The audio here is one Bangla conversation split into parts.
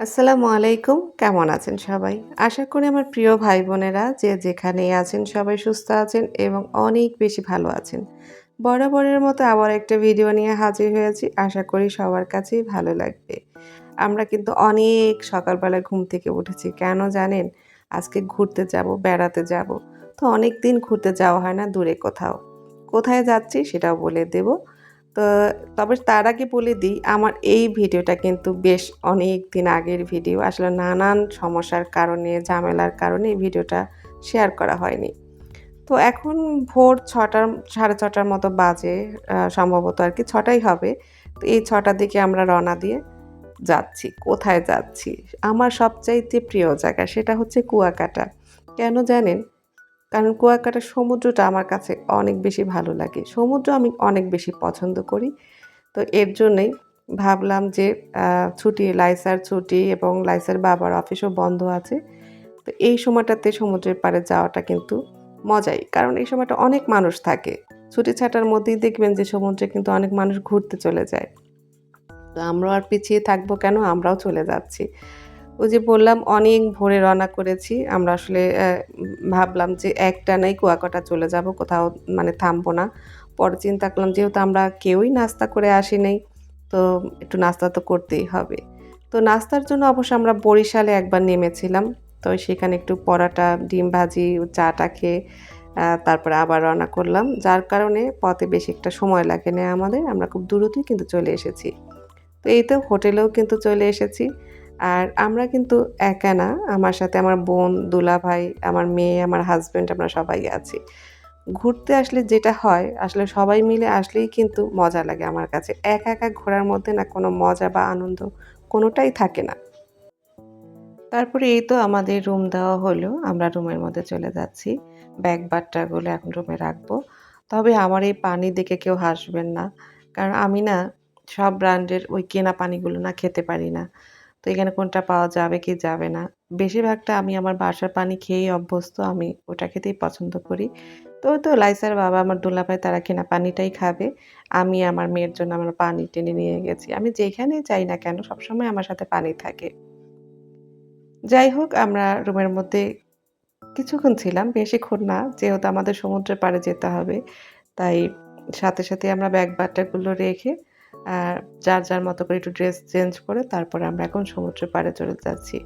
আসসালামু আলাইকুম। কেমন আছেন সবাই? আশা করি আমার প্রিয় ভাই-বোনেরা যে যেখানেই আছেন সবাই সুস্থ আছেন এবং অনেক বেশি ভালো আছেন। বরাবরের মতো আবার একটা ভিডিও নিয়ে হাজির হয়েছি। আশা করি সবার কাছেই ভালো লাগবে। আমরা কিন্তু অনেক সকালবেলা ঘুম থেকে উঠেছি। কেন জানেন? আজকে ঘুরতে যাবো, বেড়াতে যাবো। তো অনেকদিন ঘুরতে যাওয়া হয় না দূরে কোথাও। কোথায় যাচ্ছি সেটাও বলে দেব। তো তবে তার আগে বলে দিই, আমার এই ভিডিওটা কিন্তু বেশ অনেকদিন আগের ভিডিও। আসলে নানান সমস্যার কারণে, ঝামেলার কারণে এই ভিডিওটা শেয়ার করা হয়নি। তো এখন ভোর ৬ঃ০০ ৬:৩০ মতো বাজে। সম্ভবত আরকি ৬টাই হবে। তো এই ৬টার দিকে আমরা রওনা দিয়ে যাচ্ছি। কোথায় যাচ্ছি? আমার সবচাইতে প্রিয় জায়গা সেটা হচ্ছে কুয়াকাটা। কেন জানেন? কারণ কুয়াকাটার সমুদ্রটা আমার কাছে অনেক বেশি ভালো লাগে। সমুদ্র আমি অনেক বেশি পছন্দ করি। তো এর জন্যই ভাবলাম যে আ লাইসার ছুটি এবং লাইসার বাবার অফিসও বন্ধ আছে। তো এই সময়টাতে সমুদ্রের পাড়ে যাওয়াটা কিন্তু মজাই। কারণ এই সময়টা অনেক মানুষ থাকে। ছুটি ছাটার মধ্যেই দেখবেন যে সমুদ্রে কিন্তু অনেক মানুষ ঘুরতে চলে যায়। তো আমরাও আর পিছিয়ে থাকবো কেন? আমরাও চলে যাচ্ছি। ওই যে বললাম অনেক ভোরে রওনা করেছি। আমরা আসলে ভাবলাম যে একটানাই কুয়াকাটা চলে যাবো। কোথাও মানে থামবো না। পরে চিন্তা করলাম যেহেতু আমরা কেউই নাস্তা করে আসি নাই, তো একটু নাস্তা তো করতেই হবে। তো নাস্তার জন্য অবশ্য আমরা বরিশালে একবার নেমেছিলাম। তো সেখানে একটু পরাটা, ডিম ভাজি, চা-টা খেয়ে তারপরে আবার রওনা করলাম। যার কারণে পথে বেশি একটা সময় লাগে নাই আমাদের। আমরা খুব দ্রুতই কিন্তু চলে এসেছি। তো এই তো হোটেলেও কিন্তু চলে এসেছি। আর আমরা কিন্তু একা না, আমার সাথে আমার বোন, দুলাভাই, আমার মেয়ে, আমার হাসব্যান্ড আমরা সবাই আছি। ঘুরতে আসলে যেটা হয়, আসলে সবাই মিলে আসলেই কিন্তু মজা লাগে আমার কাছে। একা, একা ঘোরার মধ্যে না কোনো মজা বা আনন্দ কোনোটাই থাকে না। তারপরে এই তো আমাদের রুম দেওয়া হলো। আমরা রুমের মধ্যে চলে যাচ্ছি। ব্যাগ-বাট্টাগুলো এখন রুমে রাখবো। তবে আমার এই পানি দেখে কেউ হাসবেন না। কারণ আমি না সব ব্র্যান্ডের ওই কেনা পানিগুলো না খেতে পারি না। তো এখানে কোনটা পাওয়া যাবে কি যাবে না। বেশিরভাগটা আমি আমার বাসার পানি খেয়েই অভ্যস্ত। আমি ওটা খেতেই পছন্দ করি। তো ওই তো লাইসার বাবা, আমার দুলাভাই তারা কেনা পানিটাই খাবে। আমি আমার মেয়ের জন্য আমার পানি টেনে নিয়ে গেছি। আমি যেখানেই যাই না কেন সবসময় আমার সাথে পানি থাকে। যাই হোক আমরা রুমের মধ্যে কিছুক্ষণ ছিলাম, বেশিক্ষণ না। যেহেতু আমাদের সমুদ্রের পাড়ে যেতে হবে। তাই সাথে আমরা ব্যাগ-বাট্টাগুলো রেখে আ যার মতো করে একটু ড্রেস চেঞ্জ করে তারপরে আমরা এখন সমুদ্রের পাড়ে চলে যাচ্ছি।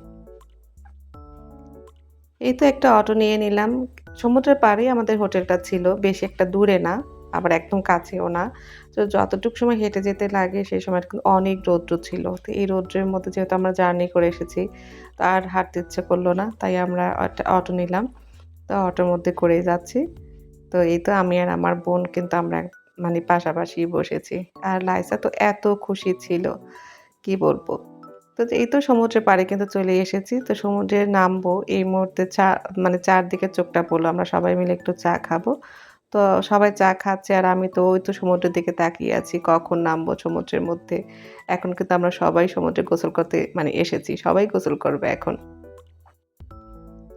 এই তো একটা অটো নিয়ে নিলাম। সমুদ্রের পাড়েই আমাদের হোটেলটা ছিল। বেশি একটা দূরে না, আবার একদম কাছেও না। তো যতটুক সময় হেঁটে যেতে লাগে সেই সময়টা কিন্তু অনেক রৌদ্র ছিল। তো এই রৌদ্রের মধ্যে যেহেতু আমরা জার্নি করে এসেছি, তো আর হাঁটতে ইচ্ছে করল না। তাই আমরা একটা অটো নিলাম। তো অটোর মধ্যে করেই যাচ্ছি। তো এই তো আমি আর আমার বোন কিন্তু আমরা মানে পাশাপাশি বসেছি। আর লাইসা তো এত খুশি ছিল, কি বলব? তো এই তো সমুদ্রের পাড়ে কিন্তু চলে এসেছি। তো সমুদ্রে নামবো। এই মুহূর্তে মানে চারদিকে চোখটা পড়লো। আমরা সবাই মিলে একটু চা খাবো। তো সবাই চা খাচ্ছে আর আমি তো ওই তো সমুদ্রের দিকে তাকিয়ে আছি। কখন নামবো সমুদ্রের মধ্যে। এখন কিন্তু আমরা সবাই সমুদ্রে গোসল করতে মানে এসেছি। সবাই গোসল করবে এখন।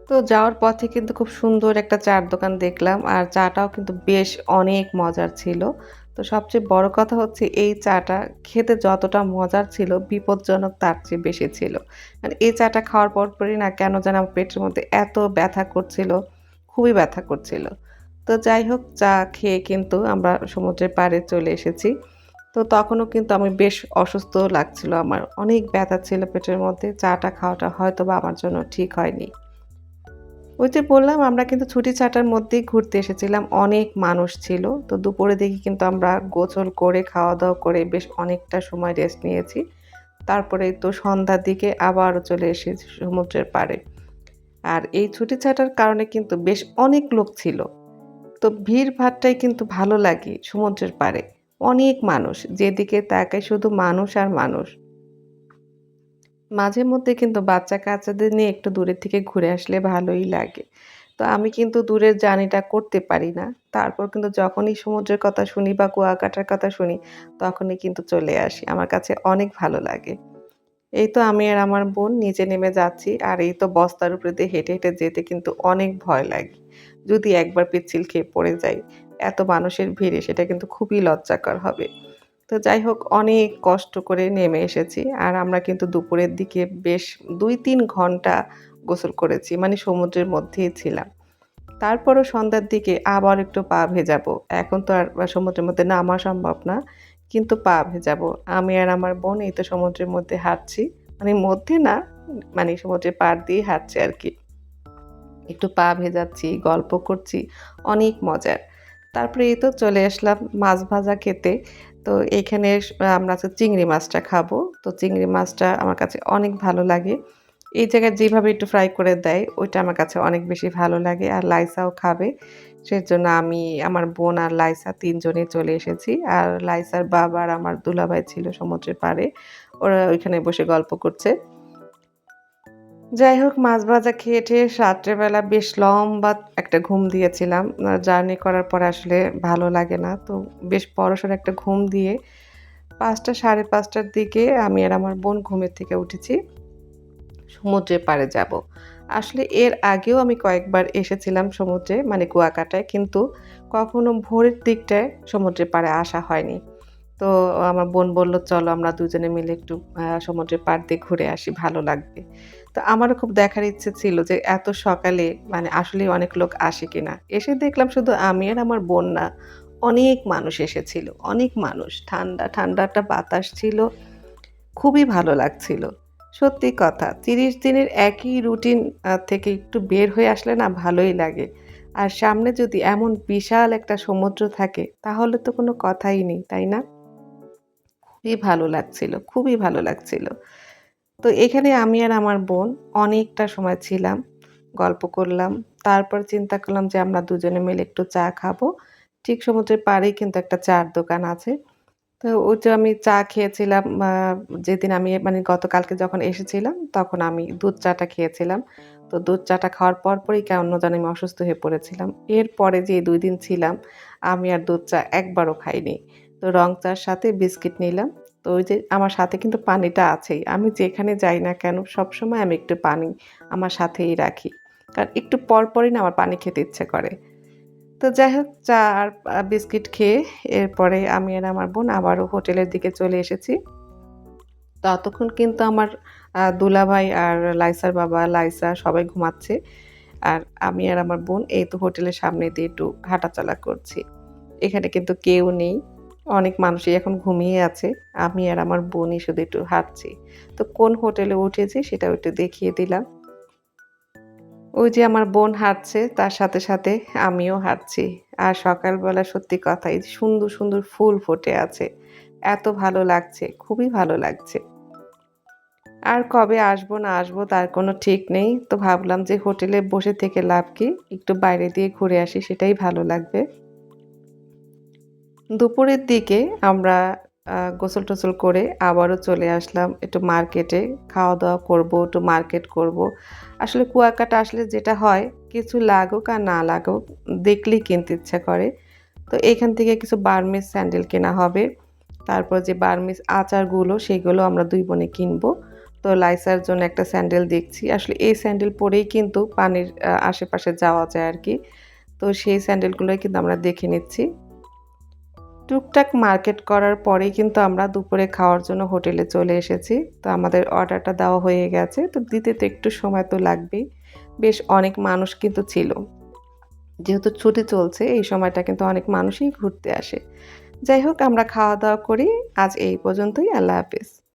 তো যাওয়ার পথে কিন্তু খুব সুন্দর একটা চা'র দোকান দেখলাম। আর চাটাও কিন্তু বেশ অনেক মজার ছিল। তো সবচেয়ে বড় কথা হচ্ছে এই চাটা খেতে যতটা মজার ছিল, বিপজ্জনক তার চেয়ে বেশি ছিল। মানে এই চাটা খাওয়ার পরপরই না কেন যেন আমার পেটের মধ্যে এত ব্যথা করছিল, খুবই ব্যথা করছিল। তো যাই হোক চা খেয়ে কিন্তু আমরা সমুদ্রের পাড়ে চলে এসেছি। তো তখনও কিন্তু আমি বেশ অসুস্থ লাগছিল আমার। অনেক ব্যথা ছিল পেটের মধ্যে। চাটা খাওয়াটা হয়তোবা আমার জন্য ঠিক হয়নি। ওই যে বললাম আমরা কিন্তু ছুটি ছাটার মধ্যেই ঘুরতে এসেছিলাম। অনেক মানুষ ছিল। তো দুপুরে দেখি কিন্তু আমরা গোসল করে খাওয়া-দাওয়া করে বেশ অনেকটা সময় রেস্ট নিয়েছি। তারপরে তো সন্ধ্যার দিকে আবারও চলে এসেছি সমুদ্রের পাড়ে। আর এই ছুটি ছাটার কারণে কিন্তু বেশ অনেক লোক ছিল। তো ভিড়ভাট্টাই কিন্তু ভালো লাগে সমুদ্রের পাড়ে। অনেক মানুষ। যেদিকে তাকাই শুধু মানুষ আর মানুষ। মাঝে মধ্যে কিন্তু বাচ্চা-কাচ্চাদের নিয়ে একটু দূরের থেকে ঘুরে আসলে ভালোই লাগে। তো আমি কিন্তু দূরের জার্নিটা করতে পারি না। তারপর কিন্তু যখনই সমুদ্রের কথা শুনি বা কুয়াকাটার কথা শুনি, তখনই কিন্তু চলে আসি। আমার কাছে অনেক ভালো লাগে। এই তো আমি আর আমার বোন নিচে নেমে যাচ্ছি। আর এই তো বস্তার উপরে দিয়ে হেঁটে যেতে কিন্তু অনেক ভয় লাগে। যদি একবার পিচ্ছিল খেয়ে পড়ে যাই, এত মানুষের ভিড়ে সেটা কিন্তু খুবই লজ্জাকর হবে। তো যাই হোক অনেক কষ্ট করে নেমে এসেছি। আর আমরা কিন্তু দুপুরের দিকে বেশ ২-৩ ঘন্টা গোসল করেছি। মানে সমুদ্রের মধ্যেই ছিলাম। তারপরও সন্ধ্যার দিকে আবার একটু পা ভেজাবো। এখন তো আর সমুদ্রের মধ্যে নামা সম্ভব না। কিন্তু পা ভেজাবো। আমি আর আমার বোন এই তো সমুদ্রের মধ্যে হাঁটছি। মানে মধ্যে না, মানে সমুদ্রের পাড় দিয়ে হাঁটছি আরকি। একটু পা ভেজাচ্ছি, গল্প করছি, অনেক মজার। তারপরে এই তো চলে আসলাম মাছ ভাজা খেতে। তো এখানে আমরা হচ্ছে চিংড়ি মাছটা খাবো। তো চিংড়ি মাছটা আমার কাছে অনেক ভালো লাগে। এই জায়গায় যেভাবে একটু ফ্রাই করে দেয়, ওইটা আমার কাছে অনেক বেশি ভালো লাগে। আর লাইসাও খাবে। সেজন্য আমি, আমার বোন আর লাইসা ৩ জনেই চলে এসেছি। আর লাইসার বাবা আর আমার দুলাভাই ছিল সমুদ্রের পাড়ে। ওরা ওইখানে বসে গল্প করছে। যাই হোক মাছ ভাজা খেয়ে-টেয়ে রাত্রেবেলা বেশ লম্বা একটা ঘুম দিয়েছিলাম। জার্নি করার পরে আসলে ভালো লাগে না। তো বেশ বড়সড় একটা ঘুম দিয়ে ৫টা ৫:৩০টার দিকে আমি আর আমার বোন ঘুমের থেকে উঠেছি। সমুদ্রের পাড়ে যাবো। আসলে এর আগেও আমি কয়েকবার এসেছিলাম সমুদ্রে, মানে কুয়াকাটায়। কিন্তু কখনো ভোরের দিকটায় সমুদ্রের পাড়ে আসা হয়নি। তো আমার বোন বলল, "চলো আমরা দুজনে মিলে একটু সমুদ্রের পাড় দিয়ে ঘুরে আসি, ভালো লাগবে।" তো আমারও খুব দেখার ইচ্ছে ছিল যে এত সকালে মানে আসলেই অনেক লোক আসে কিনা। এসে দেখলাম শুধু আমি আর আমার বোন না, অনেক মানুষ এসেছিল, অনেক মানুষ। ঠান্ডা, ঠান্ডা একটা বাতাস ছিল। খুবই ভালো লাগছিল। সত্যি কথা ৩০ দিনের একই রুটিন থেকে একটু বের হয়ে আসলে না ভালোই লাগে। আর সামনে যদি এমন বিশাল একটা সমুদ্র থাকে তাহলে তো কোনো কথাই নেই, তাই না? খুবই ভালো লাগছিল, খুবই ভালো লাগছিল। তো এখানে আমি আর আমার বোন অনেকটা সময় ছিলাম, গল্প করলাম। তারপর চিন্তা করলাম যে আমরা দুজনে মিলে একটু চা খাবো। ঠিক সমুদ্রের পাড়েই কিন্তু একটা চা'র দোকান আছে। তো ওই যে আমি চা খেয়েছিলাম যেদিন আমি মানে গতকালকে যখন এসেছিলাম, তখন আমি দুধ চাটা খেয়েছিলাম। তো দুধ চাটা খাওয়ার পরপরই কেমন যেন আমি অসুস্থ হয়ে পড়েছিলাম। এরপরে যে ২ দিন ছিলাম, আমি আর দুধ চা একবারও খাইনি। তো রং চার সাথে বিস্কিট নিলাম। তো ওই যে আমার সাথে কিন্তু পানিটা আছেই। আমি যেখানে যাই না কেন সবসময় আমি একটু পানি আমার সাথেই রাখি। কারণ একটু পরপরই না আমার পানি খেতে ইচ্ছে করে। তো যাই হোক চা আর বিস্কিট খেয়ে এরপরে আমি আর আমার বোন আবারও হোটেলের দিকে চলে এসেছি। ততক্ষণ কিন্তু আমার দুলাভাই আর লাইসার বাবা, লাইসা সবাই ঘুমাচ্ছে। আর আমি আর আমার বোন এই তো হোটেলের সামনে দিয়ে একটু হাঁটাচলা করছি। এখানে কিন্তু কেউ নেই। অনেক মানুষই এখন ঘুমিয়ে আছে। আমি আর আমার বোনই শুধু একটু হাঁটছি। তো কোন হোটেলে উঠেছি সেটাও একটু দেখিয়ে দিলাম। ওই যে আমার বোন হাঁটছে, তার সাথে, সাথে আমিও হাঁটছি। আর সকালবেলা সত্যি কথা এই যে সুন্দর, সুন্দর ফুল ফুটে আছে। এত ভালো লাগছে, খুবই ভালো লাগছে। আর কবে আসবো না আসবো তার কোনো ঠিক নেই। তো ভাবলাম যে হোটেলে বসে থেকে লাভ কি? একটু বাইরে দিয়ে ঘুরে আসি সেটাই ভালো লাগবে। দুপুরের দিকে আমরা গোসল-টোসল করে আবারও চলে আসলাম একটু মার্কেটে। খাওয়া-দাওয়া করব, একটু মার্কেট করব। আসলে কুয়াকাটা আসলে যেটা হয়, কিছু লাগুক আর না লাগুক, দেখলেই কিনতে ইচ্ছা করে। তো এখান থেকে কিছু বার্মিজ স্যান্ডেল কেনা হবে। তারপর যে বার্মিজ আচারগুলো, সেগুলো আমরা ২ বোনে কিনবো। তো লাইসার জন্য একটা স্যান্ডেল দেখছি। আসলে এই স্যান্ডেল পরেই কিন্তু পানির আশেপাশে যাওয়া যায় আরকি। তো সেই স্যান্ডেলগুলোই কিন্তু আমরা দেখে নিচ্ছি। টুকটাক মার্কেট করার পরেই কিন্তু আমরা দুপুরে খাওয়ার জন্য হোটেলে চলে এসেছি। তো আমাদের অর্ডারটা দেওয়া হয়ে গেছে। তো দিতে তো একটু সময় তো লাগবেই। বেশ অনেক মানুষ কিন্তু ছিল। যেহেতু ছুটি চলছে এই সময়টা কিন্তু অনেক মানুষই ঘুরতে আসে। যাই হোক আমরা খাওয়া-দাওয়া করি। আজ এই পর্যন্তই। আল্লাহ হাফেজ।